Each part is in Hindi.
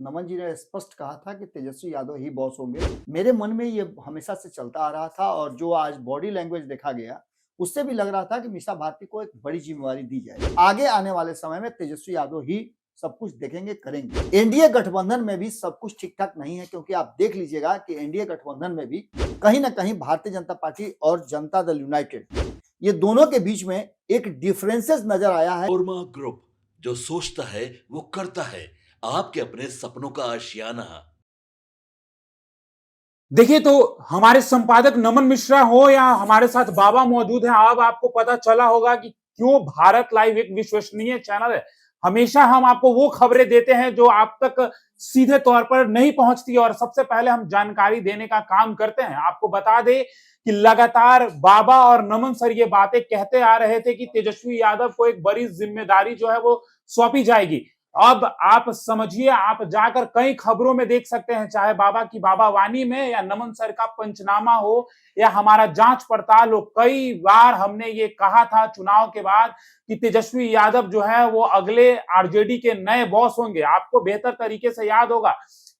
नमन जी ने स्पष्ट कहा था कि तेजस्वी यादव ही बॉस होंगे। मेरे मन में ये हमेशा से चलता आ रहा था और जो आज बॉडी लैंग्वेज देखा गया, उससे भी लग रहा था कि मीसा भारती को एक बड़ी ज़िम्मेवारी दी जाएगी। आगे आने वाले समय में तेजस्वी यादव ही सब कुछ देखेंगे, करेंगे। एनडीए गठबंधन में भी सब कुछ ठीक-ठाक नहीं है, क्योंकि आप देख लीजिएगा कि एनडीए गठबंधन में भी कहीं न कहीं भारतीय जनता पार्टी और जनता दल यूनाइटेड, ये दोनों के बीच में एक डिफरेंसेस नज़र आया है। कोरमा ग्रुप, जो सोचता है वो करता है। आपके अपने सपनों का आशियाना। देखिए, तो हमारे संपादक नमन मिश्रा हो या हमारे साथ बाबा मौजूद हैं। अब आपको पता चला होगा कि क्यों भारत लाइव एक विश्वसनीय चैनल है। हमेशा हम आपको वो खबरें देते हैं जो आप तक सीधे तौर पर नहीं पहुंचती, और सबसे पहले हम जानकारी देने का काम करते हैं। आपको बता दें कि लगातार बाबा और नमन सर ये बातें कहते आ रहे थे कि तेजस्वी यादव को एक बड़ी जिम्मेदारी जो है वो सौंपी जाएगी। अब आप समझिए, आप जाकर कई खबरों में देख सकते हैं, चाहे बाबा की बाबा वाणी में या नमन सर का पंचनामा हो या हमारा जांच पड़ताल हो। कई बार हमने ये कहा था चुनाव के बाद कि तेजस्वी यादव जो है वो अगले आरजेडी के नए बॉस होंगे। आपको बेहतर तरीके से याद होगा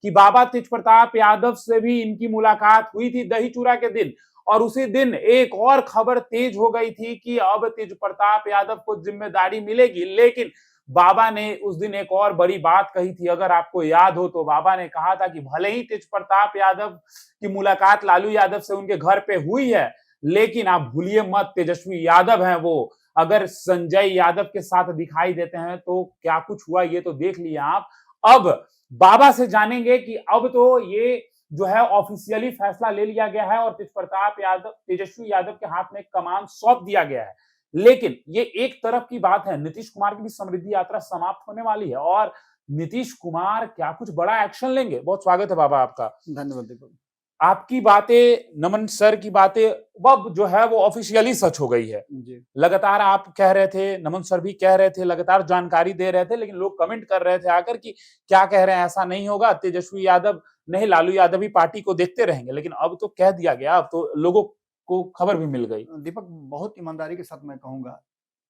कि बाबा तेज प्रताप यादव से भी इनकी मुलाकात हुई थी दही चूड़ा के दिन, और उसी दिन एक और खबर तेज हो गई थी कि अब तेज प्रताप यादव को जिम्मेदारी मिलेगी। लेकिन बाबा ने उस दिन एक और बड़ी बात कही थी, अगर आपको याद हो तो बाबा ने कहा था कि भले ही तेज प्रताप यादव की मुलाकात लालू यादव से उनके घर पे हुई है, लेकिन आप भूलिए मत तेजस्वी यादव हैं वो। अगर संजय यादव के साथ दिखाई देते हैं तो क्या कुछ हुआ ये तो देख लिया आप। अब बाबा से जानेंगे कि अब तो ये जो है ऑफिशियली फैसला ले लिया गया है और तेज प्रताप यादव तेजस्वी यादव के हाथ में कमान सौंप दिया गया है। लेकिन ये एक तरफ की बात है, नीतीश कुमार की भी समृद्धि यात्रा समाप्त होने वाली है और नीतीश कुमार क्या कुछ बड़ा एक्शन लेंगे। बहुत स्वागत है बाबा आपका। धन्यवाद दीपक। आपकी बातें, नमन सर की बातें अब जो है वो ऑफिशियली सच हो गई है। जी। लगातार आप कह रहे थे, नमन सर भी कह रहे थे, लगातार जानकारी दे रहे थे, लेकिन लोग कमेंट कर रहे थे आकर कि क्या कह रहे हैं, ऐसा नहीं होगा, तेजस्वी यादव नहीं लालू यादव ही पार्टी को देखते रहेंगे। लेकिन अब तो कह दिया गया, अब तो लोगों को खबर भी मिल गई। दीपक, बहुत ईमानदारी के साथ मैं कहूँगा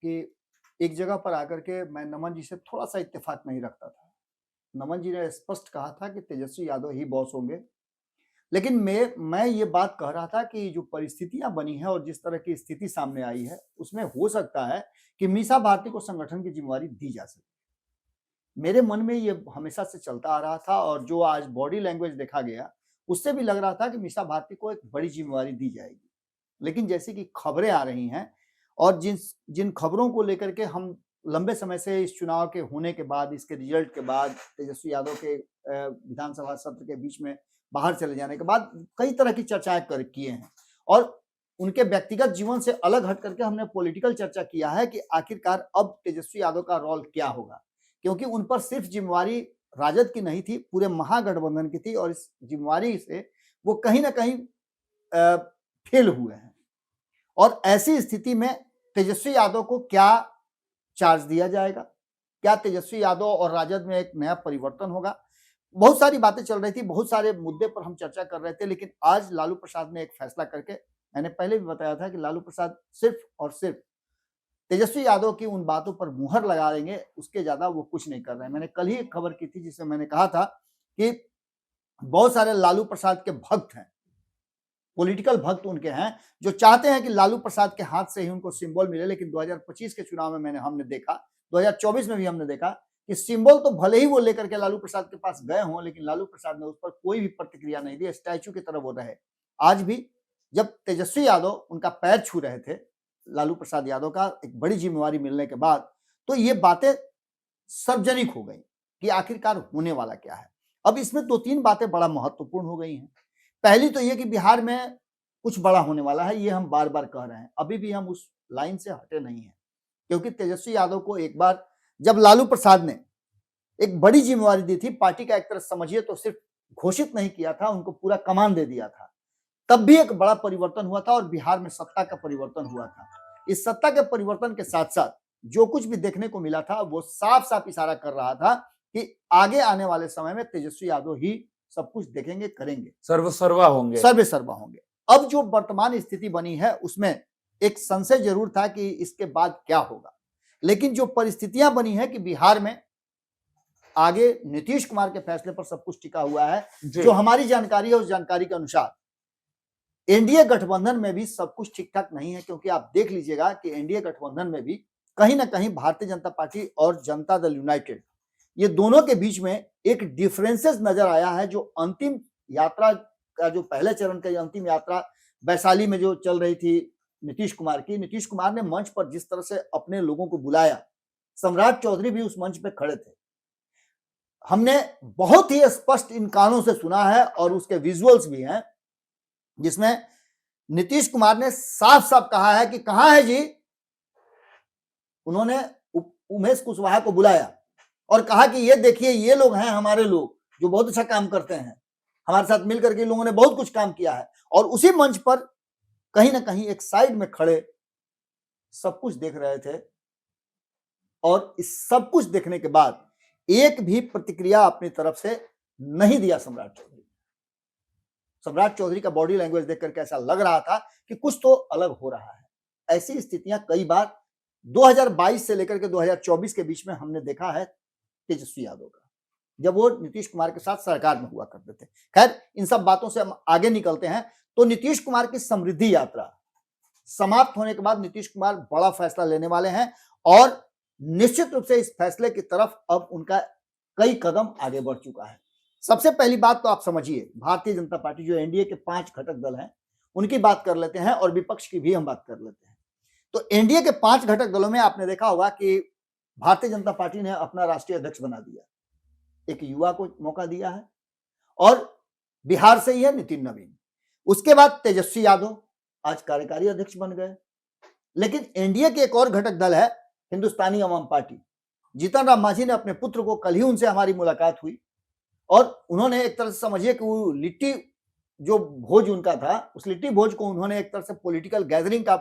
कि एक जगह पर आकर के मैं नमन जी से थोड़ा-सा इत्तेफ़ाक नहीं रखता था। नमन जी ने स्पष्ट कहा था कि तेजस्वी यादव ही बॉस होंगे। लेकिन मैं ये बात कह रहा था कि जो परिस्थितियाँ बनी हैं और जिस तरह की स्थिति सामने आई है, उसमें हो सकता है कि मीसा भारती को संगठन की ज़िम्मेवारी दी जा सके। मेरे मन में ये हमेशा से चलता आ रहा था और जो आज बॉडी लैंग्वेज देखा गया, उससे भी लग रहा था कि मीसा भारती को एक बड़ी ज़िम्मेवारी दी जाएगी। लेकिन जैसे कि खबरें आ रही हैं और जिन खबरों को लेकर के हम लंबे समय से इस चुनाव के होने के बाद, इसके रिजल्ट के बाद, तेजस्वी यादव के विधानसभा सत्र के बीच में बाहर चले जाने के बाद कई तरह की चर्चाएँ कर किए हैं और उनके व्यक्तिगत जीवन से अलग हट करके हमने पॉलिटिकल चर्चा किया है कि आखिरकार अब तेजस्वी यादव का रोल क्या होगा? क्योंकि उन पर सिर्फ ज़िम्मेवारी राजद की नहीं थी, पूरे महागठबंधन की थी और इस ज़िम्मेवारी से वो कहीं न कहीं अ, फेल हुए हैं। और ऐसी स्थिति में तेजस्वी यादव को क्या चार्ज दिया जाएगा? क्या तेजस्वी यादव और राजद में एक नया परिवर्तन होगा? बहुत सारी बातें चल रही थी, बहुत सारे मुद्दे पर हम चर्चा कर रहे थे, लेकिन आज लालू प्रसाद ने एक फैसला करके, मैंने पहले भी बताया था कि लालू प्रसाद सिर्फ और सिर्फ तेजस्वी यादव की उन बातों पर मुहर लगा देंगे, उसके ज़्यादा वो कुछ नहीं कर रहे हैं। मैंने कल ही एक खबर की थी जिसमें मैंने कहा था कि बहुत सारे लालू प्रसाद के भक्त हैं, पॉलिटिकल भक्त उनके हैं, जो चाहते हैं कि लालू प्रसाद के हाथ से ही उनको सिंबल मिले। लेकिन 2025 के चुनाव में हमने देखा, 2024 में भी हमने देखा कि सिंबल तो भले ही वो लेकर के लालू प्रसाद के पास गए हों, लेकिन लालू प्रसाद ने उस पर कोई भी प्रतिक्रिया नहीं दी, स्टैच्यू की तरह वो रहे। आज भी जब तेजस्वी यादव उनका पैर छू रहे थे, लालू प्रसाद यादव का एक बड़ी जिम्मेवारी मिलने के बाद, तो ये बातें सार्वजनिक हो गई कि आखिरकार होने वाला क्या है। अब इसमें 2-3 बातें बड़ा महत्वपूर्ण हो गई हैं। पहली तो ये कि बिहार में कुछ बड़ा होने वाला है, ये हम बार-बार कह रहे हैं। अभी भी हम उस लाइन से हटे नहीं हैं, क्योंकि तेजस्वी यादव को एक बार जब लालू प्रसाद ने एक बड़ी जिम्मेवारी दी थी, पार्टी का एक तरह समझिए तो सिर्फ घोषित नहीं किया था, उनको पूरा कमान दे दिया था। तब भी एक बड़ा परिवर्तन हुआ था और बिहार में सत्ता का परिवर्तन हुआ था। इस सत्ता के परिवर्तन के साथ-साथ जो कुछ भी देखने को मिला था, वो साफ-साफ इशारा कर रहा था कि आगे आने वाले समय में तेजस्वी यादव ही सब कुछ देखेंगे, करेंगे। सर्वसर्वा होंगे। सर्वे-सर्वा होंगे। अब जो वर्तमान स्थिति बनी है, उसमें एक संशय ज़रूर था कि इसके बाद क्या होगा? लेकिन जो परिस्थितियाँ बनी हैं कि बिहार में आगे नीतीश कुमार के फैसले पर सब कुछ टिका हुआ है। जी। जो हमारी जानकारी है उस जानकारी के अनुसार एनडीए गठबंधन में भी सब कुछ ठीक ठाक नहीं है, क्योंकि आप देख लीजिएगा कि एनडीए गठबंधन में भी कहीं ना कहीं भारतीय जनता पार्टी और जनता दल यूनाइटेड, ये दोनों के बीच में एक डिफरेंसेस नजर आया है। जो अंतिम यात्रा का, जो पहले चरण का अंतिम यात्रा वैशाली में जो चल रही थी नीतीश कुमार की, नीतीश कुमार ने मंच पर जिस तरह से अपने लोगों को बुलाया, सम्राट चौधरी भी उस मंच पे खड़े थे। हमने बहुत ही स्पष्ट इन कानों से सुना है और उसके विजुअल्स भी हैं, जिसमें नीतीश कुमार ने साफ साफ कहा है कि कहां है जी। उन्होंने उमेश कुशवाहा को बुलाया और कहा कि ये देखिए, ये लोग हैं हमारे लोग जो बहुत अच्छा काम करते हैं, हमारे साथ मिलकर के लोगों ने बहुत कुछ काम किया है। और उसी मंच पर कहीं ना कहीं एक साइड में खड़े सब कुछ देख रहे थे, और इस सब कुछ देखने के बाद एक भी प्रतिक्रिया अपनी तरफ से नहीं दिया सम्राट चौधरी। सम्राट चौधरी का बॉडी लैंग्वेज देख करके ऐसा लग रहा था कि कुछ तो अलग हो रहा है। ऐसी स्थितियां कई बार 2022 से लेकर के 2024 के बीच में हमने देखा है तेजस्वी यादव का, जब वो नीतीश कुमार के साथ सरकार में हुआ करते थे। खैर, इन सब बातों से हम आगे निकलते हैं। तो नीतीश कुमार की समृद्धि यात्रा समाप्त होने के बाद नीतीश कुमार बड़ा फैसला लेने वाले हैं, और निश्चित रूप से इस फैसले की तरफ अब उनका कई कदम आगे बढ़ चुका है। सबसे पहली बात तो आप समझिए, भारतीय जनता पार्टी जो एनडीए के 5 घटक दल हैं उनकी बात कर लेते हैं, और विपक्ष की भी हम बात कर लेते हैं। तो एनडीए के 5 घटक दलों में आपने देखा होगा कि भारतीय जनता पार्टी ने अपना राष्ट्रीय अध्यक्ष बना दिया, एक युवा को मौका दिया है, और बिहार से ही है नितिन नवीन। उसके बाद तेजस्वी यादव आज कार्यकारी अध्यक्ष बन गए। लेकिन एनडीए के एक और घटक दल है हिंदुस्तानी अवाम पार्टी। जीतन राम मांझी ने अपने पुत्र को, कल ही उनसे हमारी मुलाकात हुई, और उन्होंने एक तरह से समझिए कि वो लिट्टी जो भोज उनका था, उस लिट्टी भोज को उन्होंने एक तरह से पॉलिटिकल गैदरिंग का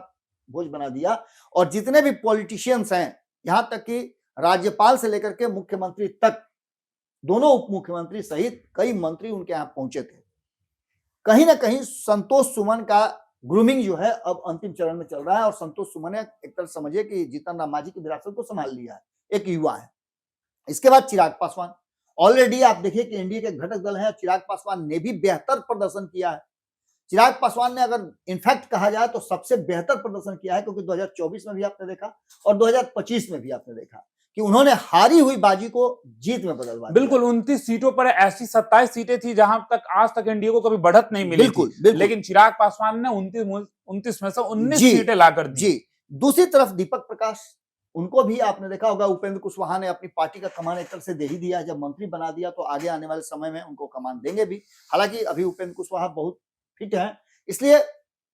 भोज बना दिया। और जितने भी पॉलिटिशियंस हैं, यहां तक कि राज्यपाल से लेकर के मुख्यमंत्री तक, दोनों उप मुख्यमंत्री सहित कई मंत्री उनके यहां पहुंचे थे। कहीं ना कहीं संतोष सुमन का ग्रूमिंग जो है अब अंतिम चरण में चल रहा है, और संतोष सुमन ने एक तरह समझिए कि जीतन राम मांझी की विरासत को संभाल लिया है, एक युवा है। इसके बाद चिराग पासवान, ऑलरेडी आप देखिए कि एनडीए के घटक दल हैं, चिराग पासवान ने भी बेहतर प्रदर्शन किया है। चिराग पासवान ने अगर इनफैक्ट कहा जाए तो सबसे बेहतर प्रदर्शन किया है, क्योंकि 2024 में भी आपने देखा और 2025 में भी आपने देखा कि उन्होंने हारी हुई बाजी को जीत में बदलवा दिया। बिल्कुल, 29 सीटों पर ऐसी 27 सीटें थी जहां तक आज तक एनडीए को कभी बढ़त नहीं मिली बिल्कुल, थी। बिल्कुल। लेकिन चिराग पासवान ने 29 में से 19 जी, सीटें लाकर दी। जी। दूसरी तरफ दीपक प्रकाश, उनको भी आपने देखा होगा, उपेंद्र कुशवाहा ने अपनी पार्टी का कमान एक तरह से दे ही दिया। जब मंत्री बना दिया तो आगे आने वाले समय में उनको कमान देंगे भी। हालांकि अभी उपेंद्र कुशवाहा बहुत फिट हैं, इसलिए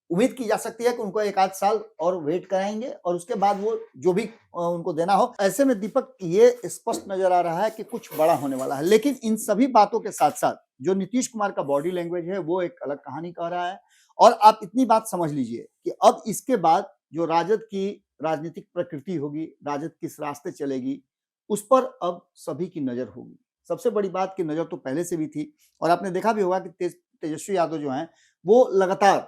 उम्मीद की जा सकती है कि उनको 1 आध साल और वेट कराएंगे, और उसके बाद वो जो भी उनको देना हो। ऐसे में दीपक ये स्पष्ट नजर आ रहा है कि कुछ बड़ा होने वाला है। लेकिन इन सभी बातों के साथ साथ जो नीतीश कुमार का बॉडी लैंग्वेज है वो एक अलग कहानी कह रहा है। और आप इतनी बात समझ लीजिए कि अब इसके बाद जो राजद की राजनीतिक प्रकृति होगी, राजद किस रास्ते चलेगी, उस पर अब सभी की नजर होगी। सबसे बड़ी बात की नजर तो पहले से भी थी, और आपने देखा भी होगा कि तेजस्वी यादव जो हैं वो लगातार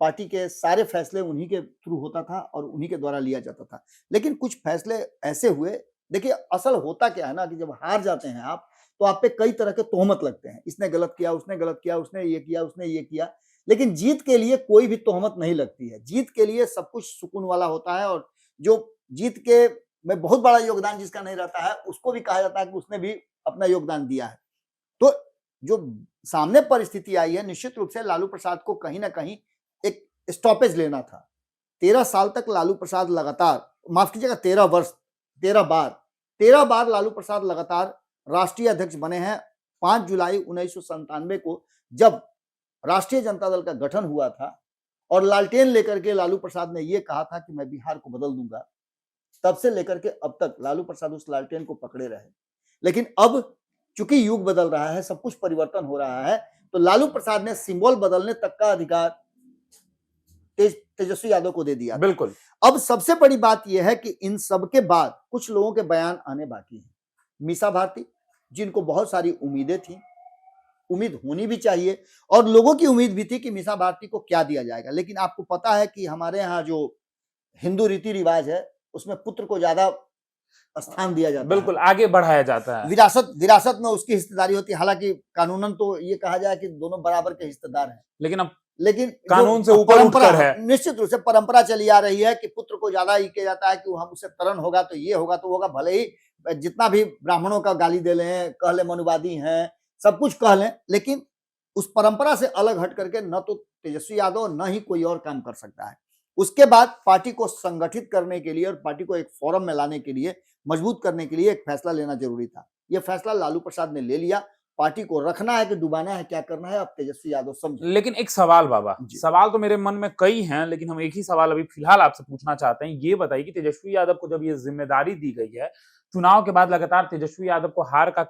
पार्टी के सारे फैसले उन्हीं के थ्रू होता था और उन्हीं के द्वारा लिया जाता था। लेकिन कुछ फैसले ऐसे हुए, देखिए असल होता क्या है ना कि जब हार जाते हैं आप, तो आप पे कई तरह के तोहमत लगते हैं, इसने गलत किया, उसने गलत किया, उसने ये किया, उसने ये किया। लेकिन जीत के लिए कोई भी तोहमत नहीं लगती है। जीत के लिए सब कुछ सुकून वाला होता है, और जो जीत के में बहुत बड़ा योगदान जिसका नहीं रहता है उसको भी कहा जाता है कि उसने भी अपना योगदान दिया है। तो जो सामने परिस्थिति आई है, निश्चित रूप से लालू प्रसाद को कहीं ना कहीं एक स्टॉपेज लेना था। 13 साल तक लालू प्रसाद लगातार, माफ कीजिएगा 13 बार लालू प्रसाद लगातार राष्ट्रीय अध्यक्ष बने हैं। 5 जुलाई 1997 को जब राष्ट्रीय जनता दल का गठन हुआ था और लालटेन लेकर के लालू प्रसाद ने यह कहा था कि मैं बिहार को बदल दूंगा, तब से लेकर के अब तक लालू प्रसाद उस लालटेन को पकड़े रहे। लेकिन अब चूंकि युग बदल रहा है, सब कुछ परिवर्तन हो रहा है, तो लालू प्रसाद ने सिंबल बदलने तक का अधिकार तेजस्वी यादव को दे दिया। बिल्कुल। अब सबसे बड़ी बात यह है कि इन सब के बाद कुछ लोगों के बयान आने बाकी हैं। मीसा भारती, जिनको बहुत सारी उम्मीदें थी, उम्मीद होनी भी चाहिए, और लोगों की उम्मीद भी थी कि मीसा भारती को क्या दिया जाएगा। लेकिन आपको पता है कि हमारे यहाँ जो हिंदू रीति रिवाज है उसमें पुत्र को ज्यादा स्थान दिया जाता है, बिल्कुल आगे बढ़ाया जाता है। विरासत में उसकी हिस्सेदारी होती है। हालांकि कानूनन तो ये कहा जाए कि दोनों बराबर के हिस्सेदार हैं, लेकिन अब लेकिन कानून जो से ऊपर परंपरा उठकर है। निश्चित रूप से परंपरा चली आ रही है कि पुत्र को ज्यादा ही किया जाता है कि हम उससे तरण होगा तो ये होगा तो होगा, भले ही जितना भी ब्राह्मणों का गाली दे लें, कह ले मनुवादी हैं, सब कुछ कह लें, लेकिन उस परंपरा से अलग हट करके न तो तेजस्वी यादव न ही कोई और काम कर सकता है। उसके बाद पार्टी को संगठित करने के लिए और पार्टी को एक फोरम में लाने के लिए, मजबूत करने के लिए एक फैसला लेना जरूरी था। यह फैसला लालू प्रसाद ने ले लिया। पार्टी को रखना है कि डुबाना है, क्या करना है, अब तेजस्वी यादव समझे। लेकिन एक सवाल बाबा, जी। सवाल तो मेरे मन में कई हैं, लेकिन हम एक ही सवाल अभी फिलहाल आपसे पूछना चाहते हैं। ये बताइए कि तेजस्वी यादव को जब ये जिम्मेदारी दी गई है, चुनाव के बाद लगातार तेजस्वी यादव को हार का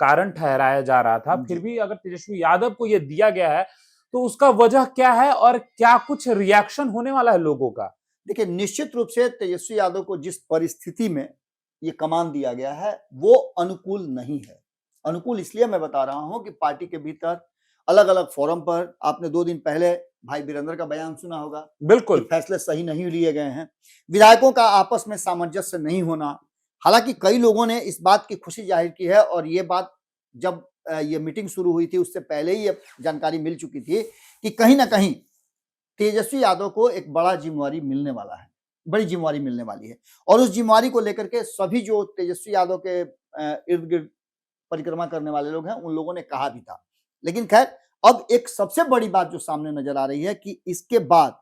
कारण ठहराया जा रहा था, फिर भी अगर तेजस्वी यादव को ये दिया गया है तो उसका वजह क्या है और क्या कुछ रिएक्शन होने वाला है लोगों का? देखिए, निश्चित रूप से तेजस्वी यादव को जिस परिस्थिति में ये कमान दिया गया है वो अनुकूल नहीं है। अनुकूल इसलिए मैं बता रहा हूं कि पार्टी के भीतर अलग अलग फोरम पर आपने 2 दिन पहले भाई वीरेंद्र का बयान सुना होगा, बिल्कुल फैसले सही नहीं लिए गए हैं, विधायकों का आपस में सामंजस्य नहीं होना। हालांकि कई लोगों ने इस बात की खुशी जाहिर की है और ये बात जब ये मीटिंग शुरू हुई थी उससे पहले ही ये जानकारी मिल चुकी थी कि कहीं ना कहीं तेजस्वी यादव को एक बड़ा जिम्मेवारी मिलने वाला है, बड़ी जिम्मेवारी मिलने वाली है। और उस जिम्मेवारी को लेकर के सभी जो तेजस्वी यादव के इर्द गिर्द परिक्रमा करने वाले लोग हैं उन लोगों ने कहा भी था। लेकिन खैर, अब एक सबसे बड़ी बात जो सामने नजर आ रही है कि इसके बाद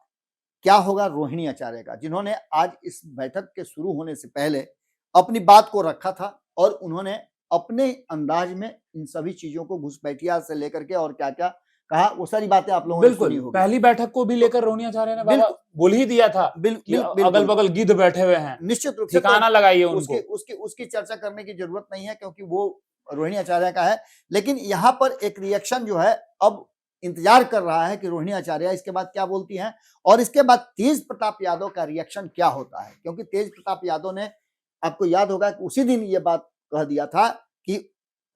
क्या होगा रोहिणी आचार्य का, जिन्होंने आज इस बैठक के शुरू होने से पहले अपनी बात को रखा था और उन्होंने अपने अंदाज में इन सभी चीजों को घुसपैठिया से लेकर के और क्या क्या कहा, वो सारी बातें आप लोगों ने सुनी बिल्कुल होगी। पहली बैठक को भी लेकर रोहिणी आचार्य ने बाबा बोल ही दिया था कि अगल बगल गिद्ध बैठे हुए हैं, निश्चित रूप से ठिकाना लगाइए उनको। उसकी चर्चा करने की जरूरत नहीं है क्योंकि वो रोहिणी आचार्य का है। लेकिन यहाँ पर एक रिएक्शन जो है अब इंतजार कर रहा है कि रोहिणी आचार्य इसके बाद क्या बोलती हैं और इसके बाद तेज प्रताप यादव का रिएक्शन क्या होता है। क्योंकि तेज प्रताप यादव ने, आपको याद होगा कि उसी दिन ये बात कह दिया था कि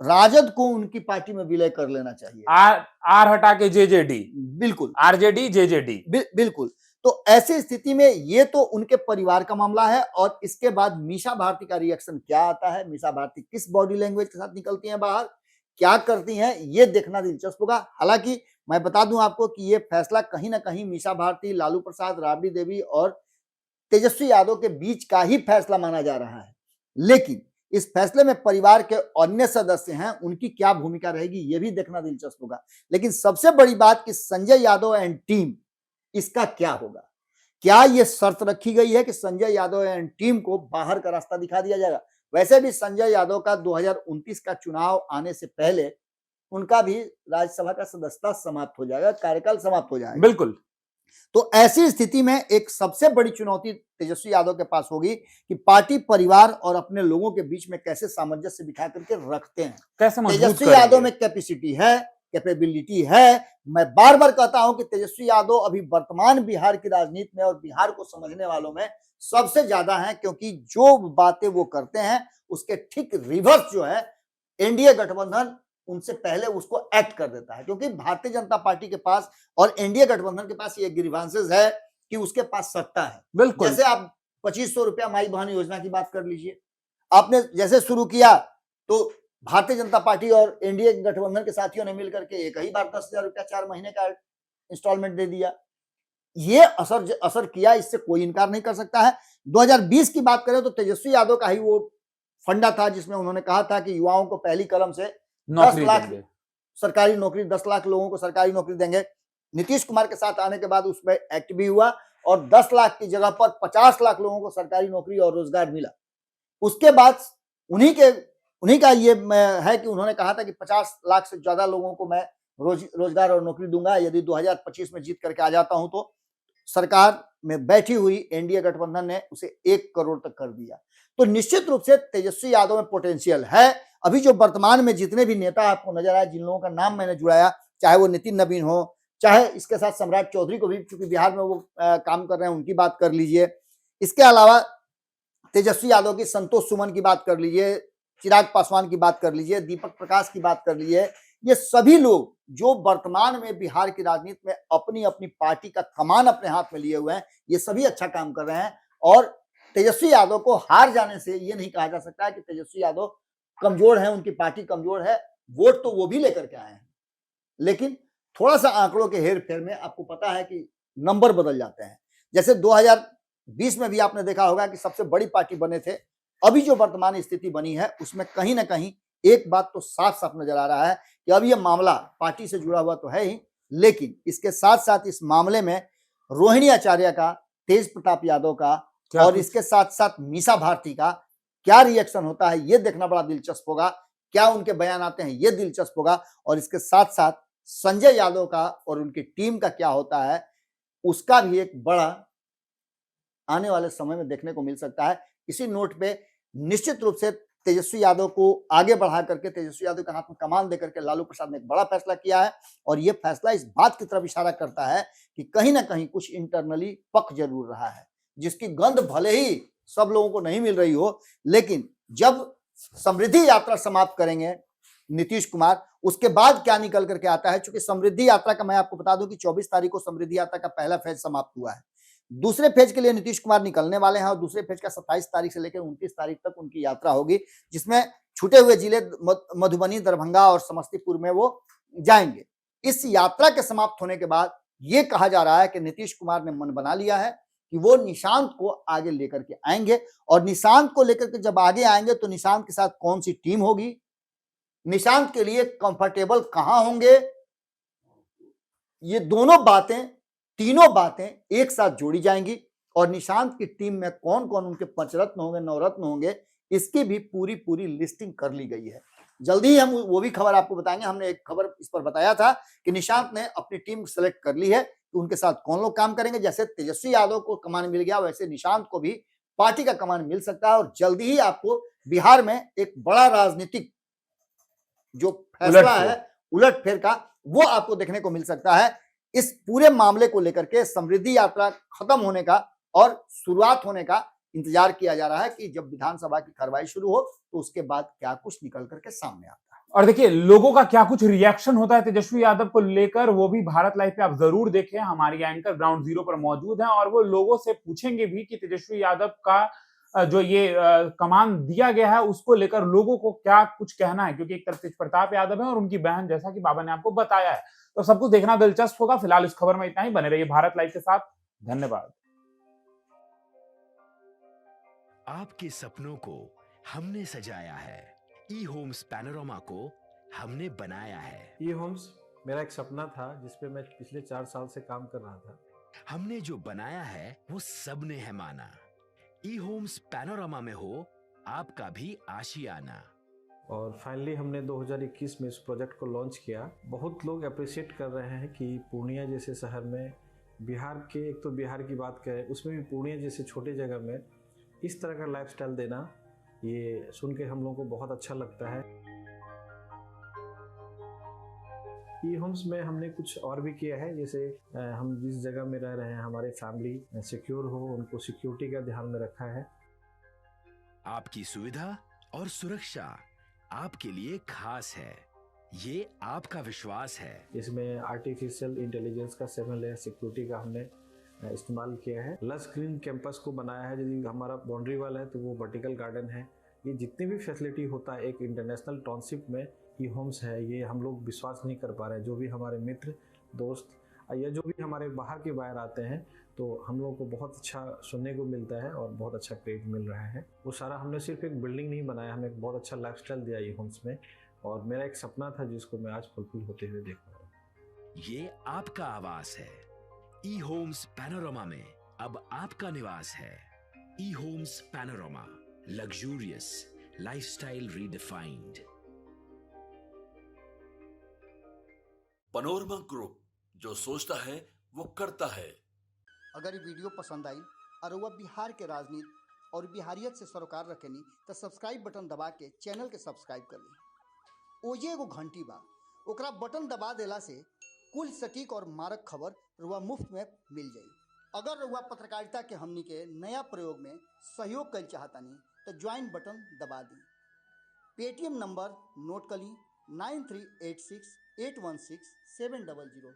राजद को उनकी पार्टी में विलय कर लेना चाहिए, आर हटा के जेजेडी, बिल्कुल आरजेडी जेजेडी, बिल्कुल। तो ऐसी स्थिति में ये तो उनके परिवार का मामला है और इसके बाद मीसा भारती का रिएक्शन क्या आता है, मीसा भारती किस बॉडी लैंग्वेज के साथ निकलती हैं बाहर, क्या करती हैं, ये देखना दिलचस्प होगा। हालांकि मैं बता दूं आपको कि ये फैसला कहीं ना कहीं मीसा भारती, लालू प्रसाद, राबड़ी देवी और तेजस्वी यादव के बीच का ही फैसला माना जा रहा है। लेकिन इस फैसले में परिवार के अन्य सदस्य हैं, उनकी क्या भूमिका रहेगी ये भी देखना दिलचस्प होगा। लेकिन सबसे बड़ी बात कि संजय यादव एंड टीम, इसका क्या होगा। क्या यह शर्त रखी गई है कि संजय यादव एंड टीम को बाहर का रास्ता दिखा दिया जाएगा। वैसे भी संजय यादव का 2029 का चुनाव आने से पहले उनका भी राज्यसभा का सदस्यता समाप्त हो जाएगा, कार्यकाल समाप्त हो जाएगा। बिल्कुल। तो ऐसी स्थिति में एक सबसे बड़ी चुनौती तेजस्वी यादव के पास होगी कि पार्टी, परिवार और अपने लोगों के बीच में कैसे सामंजस्य बिठा करके रखते हैं। कैसे मजबूत तेजस्वी यादव में कैपेसिटी है, कैपेबिलिटी है। मैं बार बार कहता हूं कि तेजस्वी यादव अभी वर्तमान बिहार की राजनीति में और बिहार को समझने वालों में सबसे ज्यादा है, क्योंकि जो बातें वो करते हैं उसके ठीक रिवर्स जो है एनडीए गठबंधन उनसे पहले उसको एक्ट कर देता है। क्योंकि भारतीय जनता पार्टी के पास और एनडीए गठबंधन के पास ये ग्रीवांसेस है कि उसके पास सत्ता है। बिल्कुल। जैसे आप 2500 रुपया माई बहन योजना की बात कर लीजिए, आपने जैसे शुरू किया तो भारतीय जनता पार्टी और एनडीए गठबंधन के साथियों ने मिलकर के एक ही बार 10,000 रुपया 4 महीने का इंस्टॉलमेंट दे दिया। ये असर किया, इससे कोई इनकार नहीं कर सकता है। 2020 की बात करें तो तेजस्वी यादव का ही वो फंडा था जिसमें उन्होंने कहा था कि युवाओं को पहली कलम से 10 लाख सरकारी नौकरी, 10 लाख लोगों को सरकारी नौकरी देंगे। नीतीश कुमार के साथ आने के बाद उसमें एक्ट भी हुआ और 10 लाख की जगह पर 50 लाख लोगों को सरकारी नौकरी और रोजगार मिला। उसके बाद उन्हीं का ये है कि उन्होंने कहा था कि 50 लाख से ज्यादा लोगों को मैं रोजगार और नौकरी दूंगा यदि 2025 में जीत करके आ जाता हूं। तो सरकार में बैठी हुई एनडीए गठबंधन ने उसे 1 करोड़ तक कर दिया। तो निश्चित रूप से तेजस्वी यादव में पोटेंशियल है। अभी जो वर्तमान में जितने भी नेता आपको नजर आए, जिन लोगों का नाम मैंने जुड़ाया, चाहे वो नितिन नवीन हो, चाहे इसके साथ सम्राट चौधरी को भी, चूंकि बिहार में वो काम कर रहे हैं, उनकी बात कर लीजिए। इसके अलावा तेजस्वी यादव की संतोष सुमन की बात कर लीजिए, चिराग पासवान की बात कर लीजिए, दीपक प्रकाश की बात कर लीजिए। ये सभी लोग जो वर्तमान में बिहार की राजनीति में अपनी अपनी पार्टी का कमान अपने हाथ में लिए हुए हैं, ये सभी अच्छा काम कर रहे हैं। और तेजस्वी यादव को हार जाने से ये नहीं कहा जा सकता है कि तेजस्वी यादव कमजोर है, उनकी पार्टी कमजोर है। वोट तो वो भी लेकर के आए हैं, लेकिन थोड़ा सा आंकड़ों के हेर फेर में आपको पता है कि नंबर बदल जाते हैं। जैसे 2020 में भी आपने देखा होगा कि सबसे बड़ी पार्टी बने थे। अभी जो वर्तमान स्थिति बनी है उसमें कहीं ना कहीं एक बात तो साफ साफ नजर आ रहा है कि अब यह मामला पार्टी से जुड़ा हुआ तो है ही, लेकिन इसके साथ साथ इस मामले में रोहिणी आचार्य का, तेज प्रताप यादव का और इसके साथ साथ मीसा भारती का क्या रिएक्शन होता है ये देखना बड़ा दिलचस्प होगा। क्या उनके बयान आते हैं ये दिलचस्प होगा, और इसके साथ साथ संजय यादव का और उनकी टीम का क्या होता है उसका भी एक बड़ा आने वाले समय में देखने को मिल सकता है। इसी नोट पे निश्चित रूप से तेजस्वी यादव को आगे बढ़ा करके, तेजस्वी यादव के हाथ में कमान देकर के लालू प्रसाद ने एक बड़ा फैसला किया है, और यह फैसला इस बात की तरफ इशारा करता है कि कहीं ना कहीं कुछ इंटरनली पक जरूर रहा है, जिसकी गंध भले ही सब लोगों को नहीं मिल रही हो, लेकिन जब समृद्धि यात्रा समाप्त करेंगे नीतीश कुमार, उसके बाद क्या निकल करके आता है। चूंकि समृद्धि यात्रा का मैं आपको बता दूं कि 24 तारीख को समृद्धि यात्रा का पहला फेज समाप्त हुआ है। दूसरे फेज के लिए नीतीश कुमार निकलने वाले हैं, और दूसरे फेज का 27 तारीख से लेकर 29 तारीख तक उनकी यात्रा होगी, जिसमें छूटे हुए जिले मधुबनी, दरभंगा और समस्तीपुर में वो जाएंगे। इस यात्रा के समाप्त होने के बाद ये कहा जा रहा है कि नीतीश कुमार ने मन बना लिया है कि वो निशांत को आगे लेकर के आएंगे, और निशांत को लेकर के जब आगे आएंगे तो निशांत के साथ कौन सी टीम होगी, निशांत के लिए कंफर्टेबल कहां होंगे, ये दोनों बातें, तीनों बातें एक साथ जोड़ी जाएंगी, और निशांत की टीम में कौन कौन उनके पंचरत्न होंगे, नवरत्न होंगे, इसकी भी पूरी लिस्टिंग कर ली गई है। जल्दी ही हम वो भी खबर आपको बताएंगे। हमने एक खबर इस पर बताया था कि निशांत ने अपनी टीम सेलेक्ट कर ली है कि उनके साथ कौन लोग काम करेंगे। जैसे तेजस्वी यादव को कमान मिल गया, वैसे निशांत को भी पार्टी का कमान मिल सकता है, और जल्दी ही आपको बिहार में एक बड़ा राजनीतिक जो फैसला है उलटफेर का, वो आपको देखने को मिल सकता है। इस पूरे मामले को लेकर के समृद्धि यात्रा खत्म होने का और शुरुआत होने का इंतजार किया जा रहा है कि जब विधानसभा की कार्रवाई शुरू हो तो उसके बाद क्या कुछ निकल करके सामने आता है। और देखिए लोगों का क्या कुछ रिएक्शन होता है तेजस्वी यादव को लेकर, वो भी भारत लाइव पे आप जरूर देखें। हमारी एंकर ग्राउंड जीरो पर मौजूद हैं और वो लोगों से पूछेंगे भी कि तेजस्वी यादव का जो ये कमान दिया गया है उसको लेकर लोगों को क्या कुछ कहना है, क्योंकि एक तरफ तेज प्रताप यादव है और उनकी बहन, जैसा कि बाबा ने आपको बताया है, तो सब कुछ देखना दिलचस्प होगा। फिलहाल इस खबर में इतना ही। बने रहिए भारत लाइव के साथ। धन्यवाद। आपके सपनों को हमने सजाया है, ई होम्स पैनोरामा को हमने बनाया है। ई होम्स मेरा एक सपना था जिस पे मैं पिछले 4 साल से काम कर रहा था। हमने जो बनाया है वो सबने है माना। ई होम्स पैनोरामा में हो आपका भी आशियाना। और फाइनली हमने 2021 में इस प्रोजेक्ट को लॉन्च किया। बहुत लोग अप्रिशिएट कर रहे हैं कि पूर्णिया जैसे शहर में, बिहार के, एक तो बिहार की बात करें उसमें भी पूर्णिया जैसे छोटे जगह में इस तरह का लाइफस्टाइल देना, ये सुन के हम लोगों को बहुत अच्छा लगता है। ई होम्स में हमने कुछ और भी किया है, जैसे हम जिस जगह में रह रहे हैं हमारे फैमिली सिक्योर हो, उनको सिक्योरिटी का ध्यान में रखा है। आपकी सुविधा और सुरक्षा आपके लिए खास है, ये आपका विश्वास है। इसमें आर्टिफिशियल इंटेलिजेंस का 7 लेयर सिक्योरिटी का हमने इस्तेमाल किया है। लस ग्रीन कैंपस को बनाया है। यदि हमारा बाउंड्री वाल है तो वो वर्टिकल गार्डन है। ये जितनी भी फैसिलिटी होता है एक इंटरनेशनल टाउनशिप में, ई होम्स है, ये हम लोग विश्वास नहीं कर पा रहे हैं। जो भी हमारे मित्र, दोस्त या जो भी हमारे बाहर के बाहर आते हैं तो हम लोगों को बहुत अच्छा सुनने को मिलता है और बहुत अच्छा क्रेडिट मिल रहा है। वो सारा हमने सिर्फ एक बिल्डिंग नहीं बनाया, हमें एक बहुत अच्छा लाइफस्टाइल दिया ई होम्स में, और मेरा एक सपना था जिसको मैं आज फुलफिल होते हुए देख रहा हूँ। ये आपका आवास है। ई होम्स पैनोरामा में अब आपका निवास है। E Homes Panorama, luxurious lifestyle redefined. Panorama group, जो सोचता है वो करता है। अगर ये वीडियो पसंद आई और वह बिहार के राजनीति और बिहारियत से सरोकार रखेनी तो सब्सक्राइब बटन दबा के चैनल के सब्सक्राइब कर ली। ओजे एगो घंटी बा, ओकरा बटन दबा देला से कुल सटीक और मारक खबर रुआ मुफ्त में मिल जाई। अगर रुआ पत्रकारिता के हमनी के नया प्रयोग में सहयोग कर चाहतानी तो ज्वाइन बटन दबा दी। पेटीएम नंबर नोट कर ली 9386 816 700।